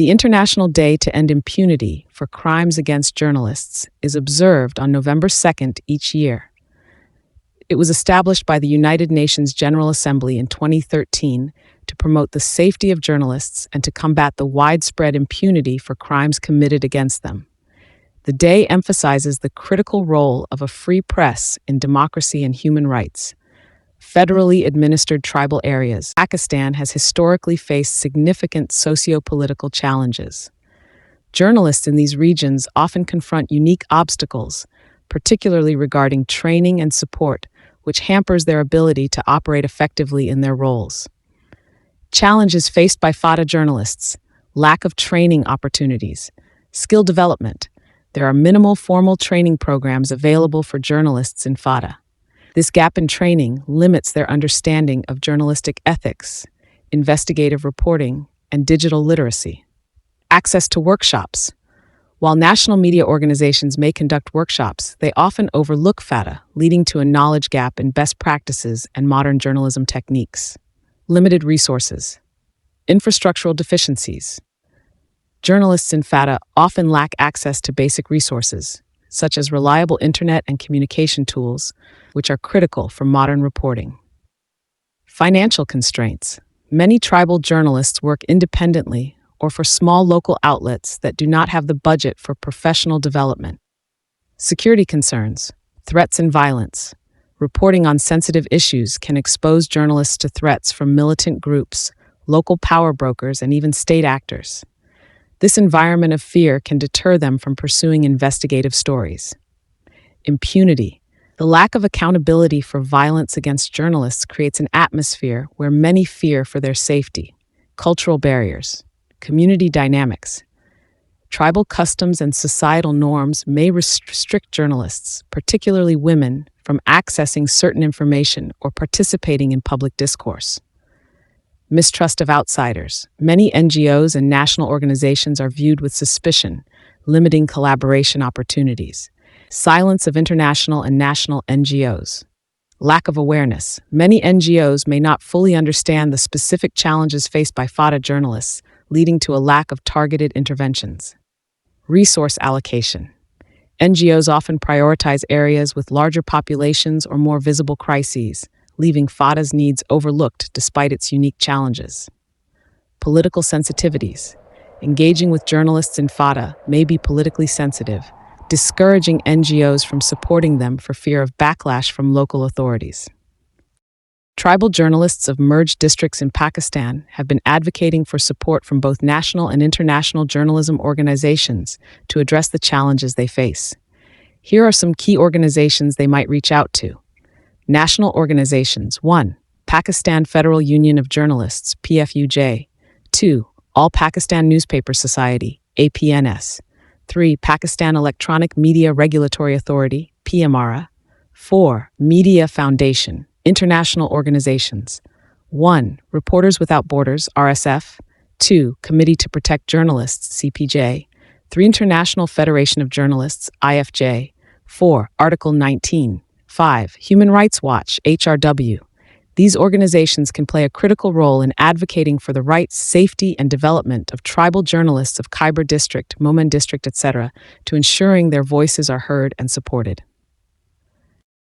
The International Day to End Impunity for Crimes Against Journalists is observed on November 2nd each year. It was established by the United Nations General Assembly in 2013 to promote the safety of journalists and to combat the widespread impunity for crimes committed against them. The day emphasizes the critical role of a free press in democracy and human rights. Federally administered tribal areas, Pakistan has historically faced significant socio-political challenges. Journalists in these regions often confront unique obstacles, particularly regarding training and support, which hampers their ability to operate effectively in their roles. Challenges faced by FADA journalists: lack of training opportunities, skill development. There are minimal formal training programs available for journalists in FADA. This gap in training limits their understanding of journalistic ethics, investigative reporting, and digital literacy. Access to workshops. While national media organizations may conduct workshops, they often overlook FADA, leading to a knowledge gap in best practices and modern journalism techniques. Limited resources. Infrastructural deficiencies. Journalists in FADA often lack access to basic resources, such as reliable internet and communication tools, which are critical for modern reporting. Financial constraints. Many tribal journalists work independently or for small local outlets that do not have the budget for professional development. Security concerns, threats and violence. Reporting on sensitive issues can expose journalists to threats from militant groups, local power brokers, and even state actors. This environment of fear can deter them from pursuing investigative stories. Impunity. The lack of accountability for violence against journalists creates an atmosphere where many fear for their safety. Cultural barriers. Community dynamics. Tribal customs and societal norms may restrict journalists, particularly women, from accessing certain information or participating in public discourse. Mistrust of outsiders. Many NGOs and national organizations are viewed with suspicion, limiting collaboration opportunities. Silence of international and national NGOs. Lack of awareness. Many NGOs may not fully understand the specific challenges faced by FADA journalists, leading to a lack of targeted interventions. Resource allocation. NGOs often prioritize areas with larger populations or more visible crises, leaving FADA's needs overlooked despite its unique challenges. Political sensitivities. Engaging with journalists in FADA may be politically sensitive, discouraging NGOs from supporting them for fear of backlash from local authorities. Tribal journalists of merged districts in Pakistan have been advocating for support from both national and international journalism organizations to address the challenges they face. Here are some key organizations they might reach out to. National organizations. 1. Pakistan Federal Union of Journalists, PFUJ. 2. All Pakistan Newspaper Society, APNS. 3. Pakistan Electronic Media Regulatory Authority, PMRA. 4. Media Foundation. International organizations. 1. Reporters Without Borders, RSF. 2. Committee to Protect Journalists, CPJ. 3. International Federation of Journalists, IFJ. 4. Article 19. 5. Human Rights Watch, HRW. These organizations can play a critical role in advocating for the rights, safety, and development of tribal journalists of Khyber District, Momen District, etc., to ensuring their voices are heard and supported.